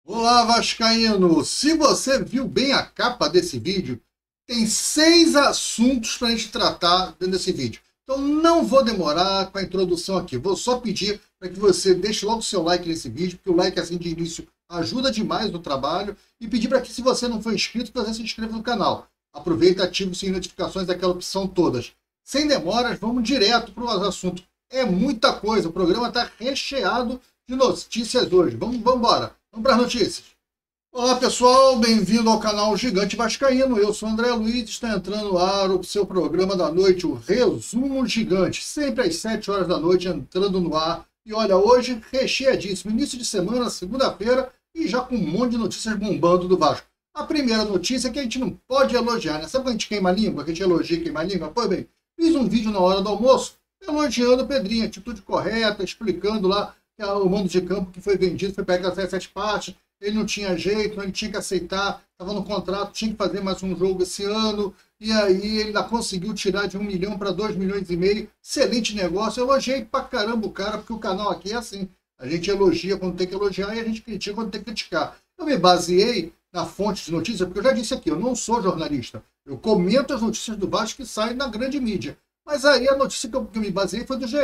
Olá, Vascaíno! Se você viu bem a capa desse vídeo, tem 6 assuntos para a gente tratar dentro desse vídeo. Então não vou demorar com a introdução aqui. Vou só pedir para que você deixe logo o seu like nesse vídeo, porque o like assim de início ajuda demais no trabalho. E pedir para que, se você não for inscrito, que você se inscreva no canal. Aproveita e ative as notificações daquela opção todas. Sem demoras, vamos direto para o assunto. É muita coisa, o programa está recheado de notícias hoje. Vamos embora. Vamos para as notícias. Olá pessoal, bem-vindo ao canal Gigante Vascaíno. Eu sou André Luiz, está entrando no ar o seu programa da noite, o Resumo Gigante, sempre às 7 horas da noite, entrando no ar. E olha, hoje recheadíssimo, início de semana, segunda-feira, e já com um monte de notícias bombando do Vasco. A primeira notícia é que a gente não pode elogiar, né? Sabe quando a gente queima a língua, que a gente elogia e queima a língua? Pois bem, fiz um vídeo na hora do almoço elogiando o Pedrinho, atitude correta, explicando lá que o mando de campo que foi vendido foi pegar as 7 partes, ele não tinha jeito, ele tinha que aceitar, estava no contrato, tinha que fazer mais um jogo esse ano, e aí ele ainda conseguiu tirar de 1 milhão para 2 milhões e meio, excelente negócio, eu elogiei pra caramba o cara, porque o canal aqui é assim, a gente elogia quando tem que elogiar e a gente critica quando tem que criticar. Eu me baseei na fonte de notícias, porque eu já disse aqui, eu não sou jornalista, eu comento as notícias do Vasco que saem na grande mídia, mas aí a notícia que eu me baseei foi do GE,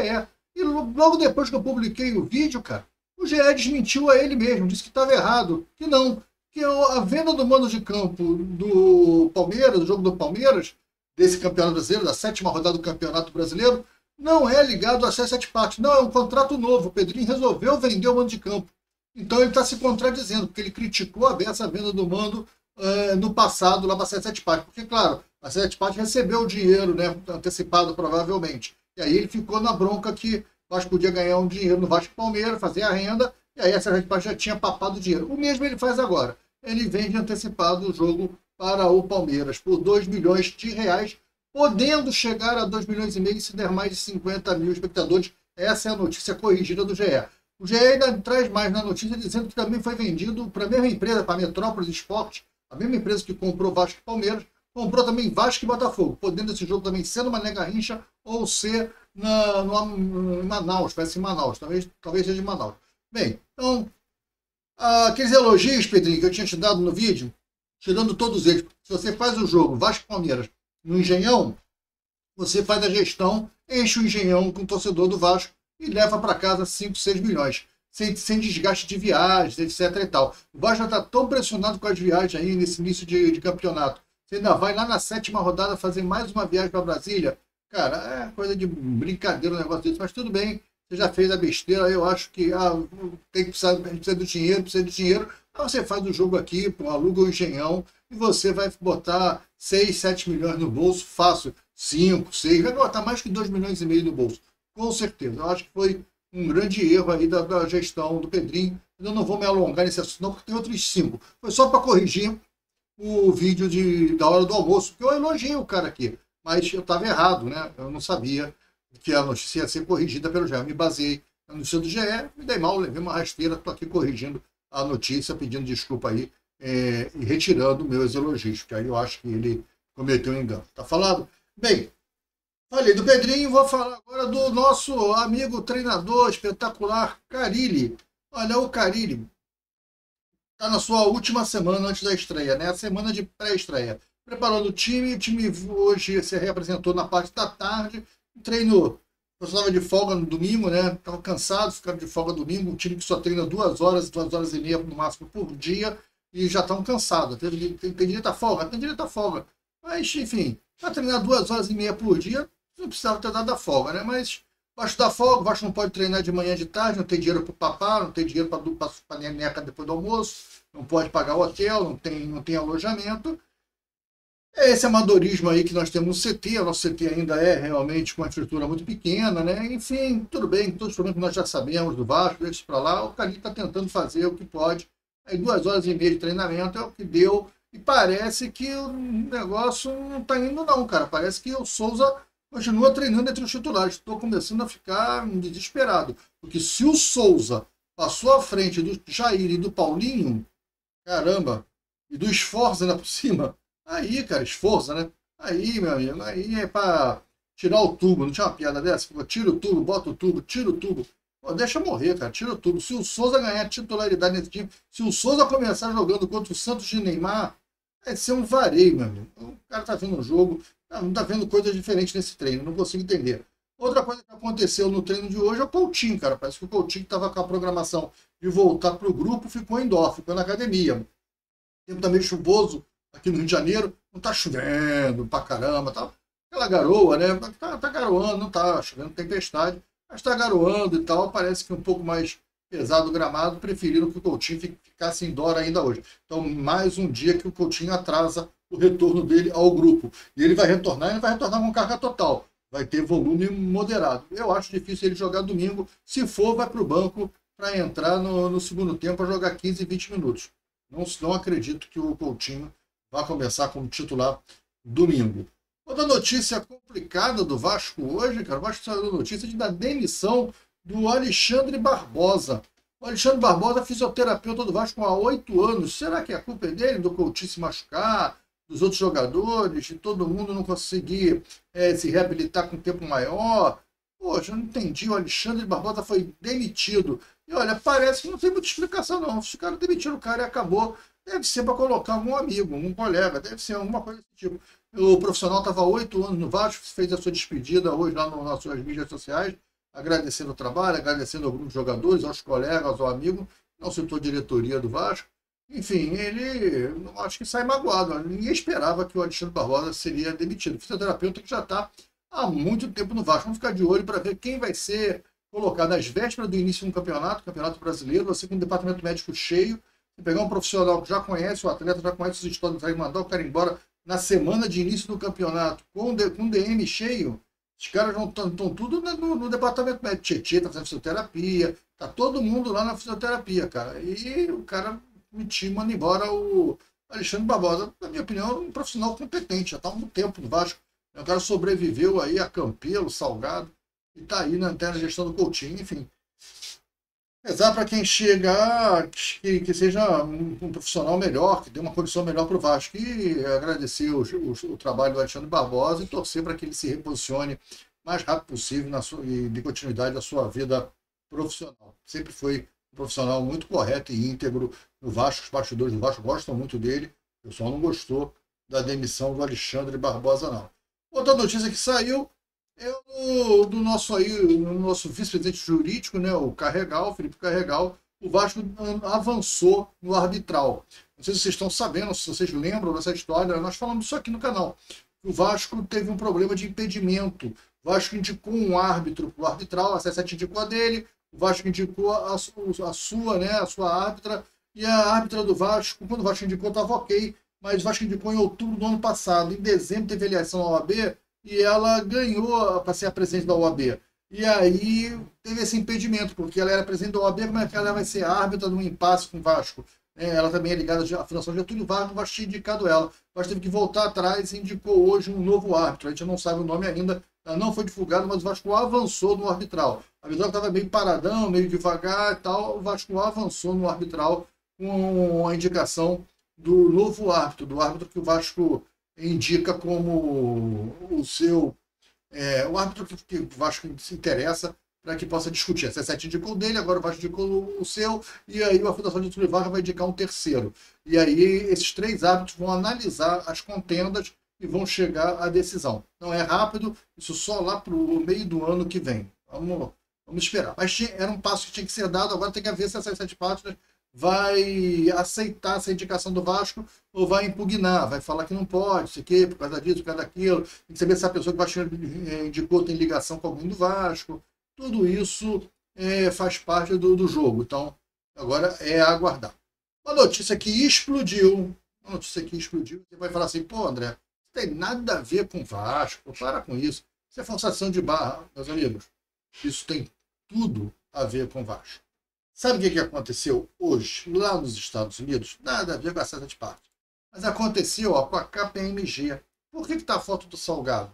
e logo depois que eu publiquei o vídeo, cara, o GE desmentiu a ele mesmo, disse que estava errado, que não, que a venda do mando de campo do Palmeiras, do jogo do Palmeiras, desse campeonato brasileiro, da 7ª rodada do campeonato brasileiro, não é ligado a 7 partes, não, é um contrato novo, o Pedrinho resolveu vender o mando de campo. Então ele está se contradizendo, porque ele criticou essa venda do mando no passado, lá para a 7 partes, porque claro, a 7 partes recebeu o dinheiro, né, antecipado provavelmente, e aí ele ficou na bronca que o Vasco podia ganhar um dinheiro no Vasco Palmeiras, fazer a renda, e aí essa parte já tinha papado o dinheiro. O mesmo ele faz agora. Ele vende antecipado o jogo para o Palmeiras por 2 milhões de reais, podendo chegar a 2 milhões e meio se der mais de 50 mil espectadores. Essa é a notícia corrigida do GE. O GE ainda traz mais na notícia dizendo que também foi vendido para a mesma empresa, para a Metrópolis Esporte, a mesma empresa que comprou Vasco e Palmeiras, comprou também Vasco e Botafogo, podendo esse jogo também ser numa Garrincha ou ser em Manaus, vai ser em Manaus, talvez seja em Manaus. Bem, então, aqueles elogios, Pedrinho, que eu tinha te dado no vídeo, tirando todos eles, se você faz o jogo Vasco e Palmeiras no Engenhão, você faz a gestão, enche o Engenhão com o torcedor do Vasco e leva para casa 5, 6 milhões, sem desgaste de viagens, etc. e tal. O Vasco já está tão pressionado com as viagens aí nesse início de campeonato. Você ainda vai lá na 7ª rodada fazer mais uma viagem para Brasília. Cara, é coisa de brincadeira o negócio desse, mas tudo bem, você já fez a besteira, eu acho que tem que precisar, a gente precisa do dinheiro, aí você faz o jogo aqui, aluga o engenhão, e você vai botar 6, 7 milhões no bolso, fácil, 5, 6, vai botar mais que 2 milhões e meio no bolso, com certeza. Eu acho que foi um grande erro aí da gestão do Pedrinho, eu não vou me alongar nesse assunto não, porque tem outros 5. Foi só para corrigir o vídeo da hora do almoço, porque eu elogiei o cara aqui, mas eu estava errado, né? Eu não sabia que a notícia ia ser corrigida pelo GE. Eu me baseei na notícia do GE, me dei mal, levei uma rasteira, estou aqui corrigindo a notícia, pedindo desculpa aí e retirando meus elogios, porque aí eu acho que ele cometeu um engano. Tá falado? Bem, falei do Pedrinho, vou falar agora do nosso amigo treinador espetacular, Carille. Olha, o Carille está na sua última semana antes da estreia, né? A semana de pré-estreia. Preparando o time hoje se reapresentou na parte da tarde, treino, eu estava de folga no domingo, né? Estava cansado, ficaram de folga no domingo, um time que só treina 2 horas, 2 horas e meia no máximo por dia, e já estão cansados. Tem direito à folga? Tem direito à folga. Mas, enfim, para treinar 2 horas e meia por dia, não precisava ter dado a folga, né? Mas o Vasco dá folga, o Vasco não pode treinar de manhã de tarde, não tem dinheiro para o papá, não tem dinheiro para a neneca depois do almoço, não pode pagar o hotel, não tem alojamento. É esse amadorismo aí que nós temos no CT, o nosso CT ainda é realmente com uma estrutura muito pequena, né? Enfim, tudo bem, todos os problemas que nós já sabemos do Vasco, deixa para lá, o Carille está tentando fazer o que pode. Aí 2 horas e meia de treinamento é o que deu, e parece que o negócio não está indo não, cara. Parece que o Souza continua treinando entre os titulares. Estou começando a ficar desesperado, porque se o Souza passou à frente do Jair e do Paulinho, caramba, e do Esforza ainda por cima, aí, cara, esforça, né? Aí, meu amigo, aí é para tirar o tubo. Não tinha uma piada dessa? Tira o tubo, bota o tubo, tira o tubo. Pô, deixa morrer, cara, tira tudo. Se o Souza ganhar titularidade nesse time, se o Souza começar jogando contra o Santos de Neymar, vai ser um vareio, meu amigo. O cara tá vendo um jogo, não tá vendo coisas diferentes nesse treino, não consigo entender. Outra coisa que aconteceu no treino de hoje é o Coutinho, cara. Parece que o Coutinho estava com a programação de voltar para o grupo, ficou indoor, ficou na academia. O tempo tá meio chuvoso aqui no Rio de Janeiro, não tá chovendo pra caramba, tá aquela garoa, né? Tá garoando, não tá chovendo tempestade, mas tá garoando e tal. Parece que um pouco mais pesado o gramado, preferiram que o Coutinho ficasse indoor ainda hoje. Então, mais um dia que o Coutinho atrasa o retorno dele ao grupo. E ele vai retornar com carga total. Vai ter volume moderado. Eu acho difícil ele jogar domingo. Se for, vai para o banco para entrar no segundo tempo para jogar 15, 20 minutos. Não acredito que o Coutinho vá começar como titular domingo. Outra notícia complicada do Vasco hoje, cara. O Vasco saiu notícia da demissão do Alexandre Barbosa. O Alexandre Barbosa, fisioterapeuta do Vasco há 8 anos. Será que a culpa é dele, do Coutinho se machucar, dos outros jogadores, de todo mundo não conseguir se reabilitar com tempo maior? Poxa, eu não entendi. O Alexandre Barbosa foi demitido. E olha, parece que não tem muita explicação, não. Os caras demitiram o cara e acabou. Deve ser para colocar algum amigo, um colega, deve ser alguma coisa desse tipo. O profissional estava há 8 anos no Vasco, fez a sua despedida hoje lá nas suas mídias sociais, agradecendo o trabalho, agradecendo ao grupo de jogadores, aos colegas, ao amigo, não citou a diretoria do Vasco. Enfim, ele acho que sai magoado. Ninguém esperava que o Alexandre Barbosa seria demitido. O fisioterapeuta que já está há muito tempo no Vasco. Vamos ficar de olho para ver quem vai ser colocado às vésperas do início de um campeonato brasileiro, você com um departamento médico cheio, pegar um profissional que já conhece o atleta, já conhece os histórias, vai mandar o cara embora na semana de início do campeonato, com DM cheio. Os caras estão tudo no departamento médico. Tietê está fazendo fisioterapia, tá todo mundo lá na fisioterapia, cara. E o cara manda embora o Alexandre Barbosa, na minha opinião, um profissional competente, já está há muito tempo no Vasco. O cara sobreviveu aí a Campelo, Salgado, e está aí na gestão do Coutinho, enfim. Rezar para quem chegar, que seja um profissional melhor, que dê uma condição melhor para o Vasco. E agradecer o trabalho do Alexandre Barbosa e torcer para que ele se reposicione o mais rápido possível e dê continuidade à sua vida profissional. Sempre foi um profissional muito correto e íntegro no Vasco. Os bastidores do Vasco gostam muito dele. O pessoal não gostou da demissão do Alexandre Barbosa, não. Outra notícia que saiu é do nosso vice-presidente jurídico, né, o Felipe Carregal. O Vasco avançou no arbitral. Não sei se vocês estão sabendo, se vocês lembram dessa história, nós falamos isso aqui no canal. O Vasco teve um problema de impedimento. O Vasco indicou um árbitro para o arbitral, a C7 indicou a dele, o Vasco indicou a sua árbitra, e a árbitra do Vasco, quando o Vasco indicou, estava ok, mas o Vasco indicou em outubro do ano passado. Em dezembro teve eleição na OAB, e ela ganhou para ser a presidente da OAB. E aí teve esse impedimento, porque ela era presidente da OAB, como é que ela vai ser árbitra num impasse com o Vasco? Ela também é ligada à Fundação Getúlio Vargas, o Vasco tinha indicado ela. O Vasco teve que voltar atrás e indicou hoje um novo árbitro. A gente não sabe o nome ainda, não foi divulgado, mas o Vasco avançou no arbitral. O arbitral estava meio paradão, meio devagar e tal, o Vasco avançou no arbitral com a indicação do novo árbitro, do árbitro que o Vasco indica como o árbitro que o Vasco se interessa para que possa discutir. A C7 indicou dele, agora o Vasco indicou o seu, e aí a Fundação de Getúlio Vargas vai indicar um terceiro. E aí esses 3 árbitros vão analisar as contendas e vão chegar à decisão. Não é rápido, isso só lá para o meio do ano que vem. Vamos esperar. Mas era um passo que tinha que ser dado, agora tem que ver se essas 7 páginas vai aceitar essa indicação do Vasco ou vai impugnar, vai falar que não pode, sei que, por causa disso, por causa daquilo. Tem que saber se a pessoa que o Vasco indicou tem ligação com alguém do Vasco. Tudo isso faz parte do jogo. Então, agora é aguardar. Uma notícia que explodiu. Você vai falar assim, pô, André, não tem nada a ver com o Vasco, para com isso. Isso é forçação de barra, meus amigos. Isso tem tudo a ver com o Vasco. Sabe o que aconteceu hoje, lá nos Estados Unidos? Nada a ver com a certa parte. Mas aconteceu com a KPMG. Por que está a foto do Salgado?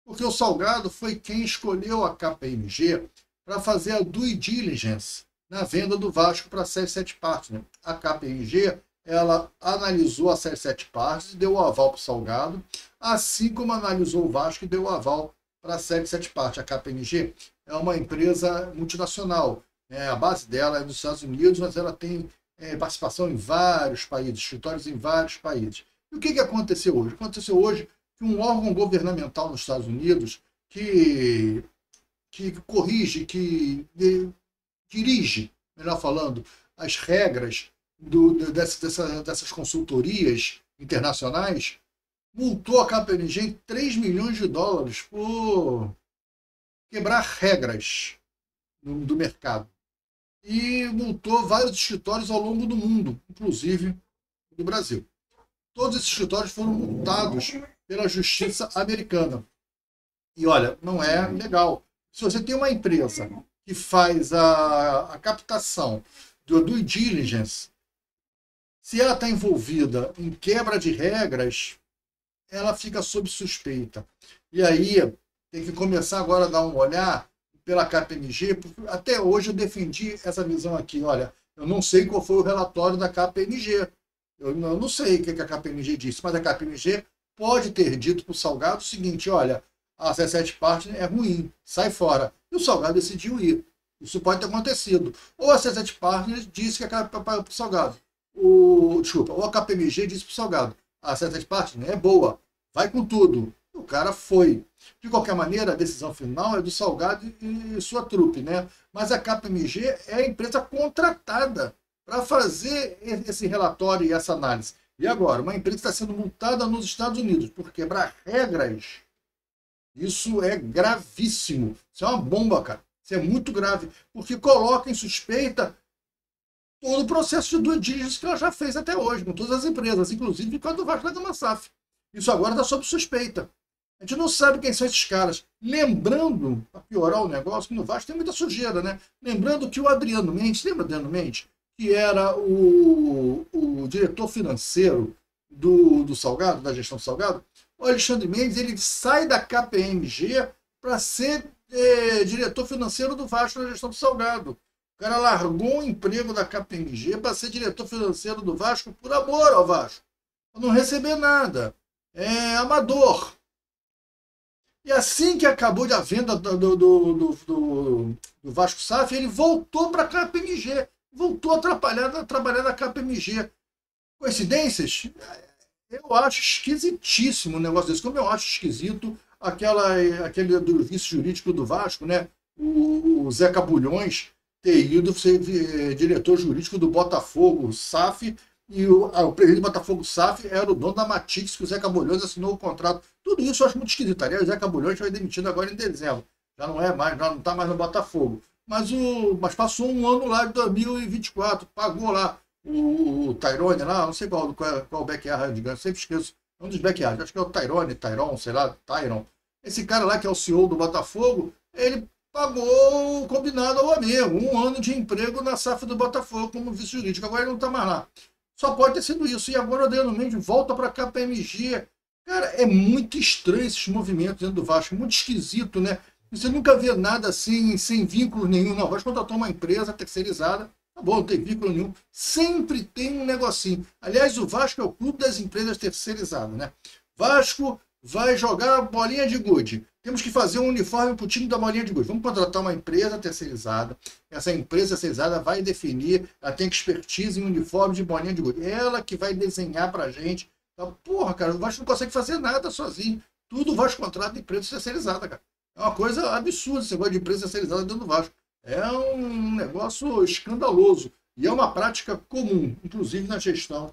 Porque o Salgado foi quem escolheu a KPMG para fazer a due diligence na venda do Vasco para a Série 7 Partners. A KPMG ela analisou a Série 7 Partners e deu o aval para o Salgado, assim como analisou o Vasco e deu o aval para a Série 7 Partners. A KPMG é uma empresa multinacional. A base dela é dos Estados Unidos, mas ela tem participação em vários países, escritórios em vários países. E o que aconteceu hoje? Aconteceu hoje que um órgão governamental nos Estados Unidos que corrige, dirige, melhor falando, as regras dessas consultorias internacionais, multou a KPMG em 3 milhões de dólares por quebrar regras do mercado. E multou vários escritórios ao longo do mundo, inclusive do Brasil. Todos esses escritórios foram multados pela justiça americana. E olha, não é legal. Se você tem uma empresa que faz a captação do due diligence, se ela está envolvida em quebra de regras, ela fica sob suspeita. E aí tem que começar agora a dar um olhar pela KPMG, porque até hoje eu defendi essa visão aqui. Olha, eu não sei qual foi o relatório da KPMG. Eu não sei o que a KPMG disse, mas a KPMG pode ter dito para o Salgado o seguinte: olha, a C7 Partners é ruim, sai fora. E o Salgado decidiu ir. Isso pode ter acontecido. Ou a C7 Partners disse que para o Salgado. Ou a KPMG disse para o Salgado: a C7 Partners é boa, vai com tudo. O cara foi. De qualquer maneira, a decisão final é do Salgado e sua trupe, né? Mas a KPMG é a empresa contratada para fazer esse relatório e essa análise. E agora, uma empresa está sendo multada nos Estados Unidos por quebrar regras. Isso é gravíssimo. Isso é uma bomba, cara. Isso é muito grave, porque coloca em suspeita todo o processo de due diligence que ela já fez até hoje, com todas as empresas, inclusive com a do Vasco da Gama SAF. Isso agora está sob suspeita. A gente não sabe quem são esses caras. Lembrando, para piorar o negócio, que no Vasco tem muita sujeira, né? Lembrando que o Adriano Mendes, lembra Adriano Mendes? Que era o diretor financeiro do Salgado, da gestão do Salgado. O Alexandre Mendes, ele sai da KPMG para ser diretor financeiro do Vasco na gestão do Salgado. O cara largou o emprego da KPMG para ser diretor financeiro do Vasco por amor ao Vasco. Para não receber nada. É amador. E assim que acabou a venda do Vasco SAF, ele voltou para a KPMG. Voltou a trabalhar na KPMG. Coincidências? Eu acho esquisitíssimo um negócio desse. Como eu acho esquisito aquele do vice-jurídico do Vasco, né? O Zé Cabulhões, ter ido ser diretor jurídico do Botafogo SAF, e o presidente do Botafogo SAF era o dono da Matix, que o Zé Cabulhões assinou o contrato. Tudo isso eu acho muito esquisito. Aliás, o Zé Cabulhões foi demitido agora em dezembro. Já não está mais no Botafogo. Mas passou um ano lá de 2024, pagou lá o Tyrone lá, não sei qual o backyard, eu sempre esqueço, é um dos backyards, acho que é o Tyron, sei lá, Tyron. Esse cara lá que é o CEO do Botafogo, ele pagou o combinado ao amigo, 1 ano de emprego na SAF do Botafogo como vice-jurídico, agora ele não está mais lá. Só pode ter sido isso, e agora o Adriano Mendes volta para a KPMG. Cara, é muito estranho esses movimentos dentro do Vasco, muito esquisito, né? Você nunca vê nada assim, sem vínculo nenhum. Não, o Vasco contratou uma empresa terceirizada, tá bom, não tem vínculo nenhum. Sempre tem um negocinho. Aliás, o Vasco é o clube das empresas terceirizadas, né? Vasco vai jogar bolinha de gude. Temos que fazer um uniforme para o time da bolinha de gude. Vamos contratar uma empresa terceirizada. Essa empresa terceirizada vai definir, ela tem expertise em uniforme de bolinha de gude. Ela que vai desenhar para a gente. Então, porra, cara, o Vasco não consegue fazer nada sozinho. Tudo o Vasco contrata empresa terceirizada, cara. É uma coisa absurda esse negócio de empresa terceirizada dentro do Vasco. É um negócio escandaloso. E é uma prática comum, inclusive na gestão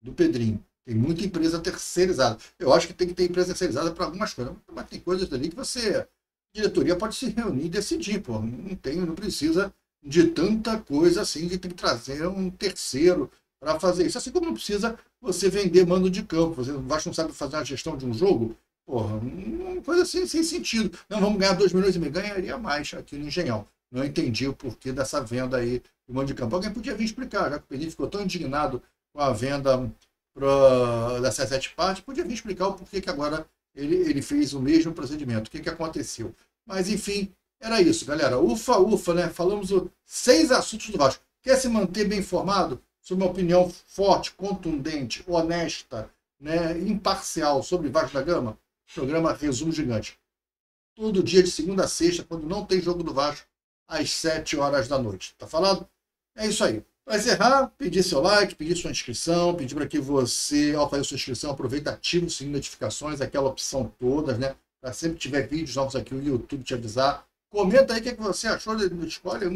do Pedrinho. Tem muita empresa terceirizada. Eu acho que tem que ter empresa terceirizada para algumas coisas. Mas tem coisas ali que a diretoria pode se reunir e decidir. Pô. Não precisa de tanta coisa assim que tem que trazer um terceiro para fazer isso. Assim como não precisa você vender mando de campo. O Vasco não sabe fazer a gestão de um jogo. Porra, uma coisa assim, sem sentido. Não, vamos ganhar 2 milhões e meio. Ganharia mais aqui no Engenhão. Não entendi o porquê dessa venda aí do mando de campo. Alguém podia vir explicar, já que o Pedrinho ficou tão indignado com a venda da C7 Partners, podia vir explicar o porquê que agora ele fez o mesmo procedimento, o que aconteceu. Mas, enfim, era isso, galera. Ufa, ufa, né? Falamos 6 assuntos do Vasco. Quer se manter bem informado sobre uma opinião forte, contundente, honesta, né, imparcial sobre Vasco da Gama? Programa Resumo Gigante. todo dia de segunda a sexta, quando não tem jogo do Vasco, às 7 horas da noite. Tá falado? É isso aí. Para encerrar, pedir seu like, pedir sua inscrição, pedir para que você, ao fazer sua inscrição, aproveite, ative o sininho de notificações, aquela opção todas, né? Para sempre que tiver vídeos novos aqui, o YouTube te avisar. Comenta aí o que você achou, escolhe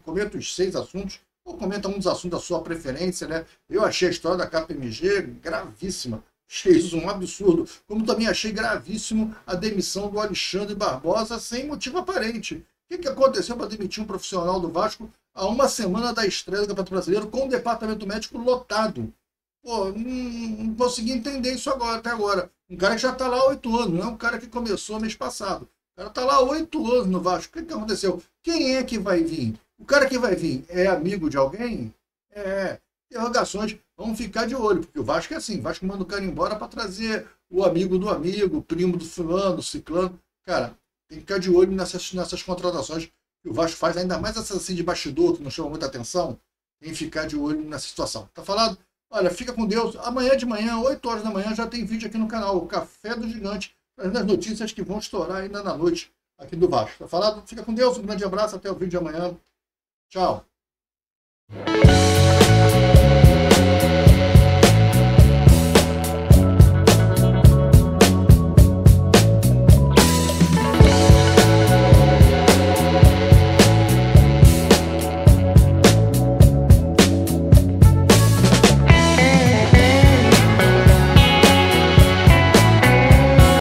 comenta os 6 assuntos, ou comenta um dos assuntos da sua preferência, né? Eu achei a história da KPMG gravíssima. Achei isso um absurdo. Como também achei gravíssimo a demissão do Alexandre Barbosa sem motivo aparente. O que aconteceu para demitir um profissional do Vasco a uma semana da estreia do Campeonato Brasileiro com o departamento médico lotado? Pô, não consegui entender isso agora, até agora. Um cara que já está lá há 8 anos, não é um cara que começou mês passado. O cara está lá há 8 anos no Vasco. O que aconteceu? Quem é que vai vir? O cara que vai vir é amigo de alguém? Interrogações. Vamos ficar de olho, porque o Vasco é assim. O Vasco manda o cara embora para trazer o amigo do amigo, o primo do fulano, do ciclano. Cara, tem que ficar de olho nessas contratações que o Vasco faz, ainda mais essas assim de bastidor, que não chama muita atenção. Tem que ficar de olho nessa situação. Tá falado? Olha, fica com Deus. Amanhã de manhã, 8 horas da manhã, já tem vídeo aqui no canal, o Café do Gigante, trazendo as notícias que vão estourar ainda na noite aqui do Vasco. Tá falado? Fica com Deus, um grande abraço, até o vídeo de amanhã. Tchau.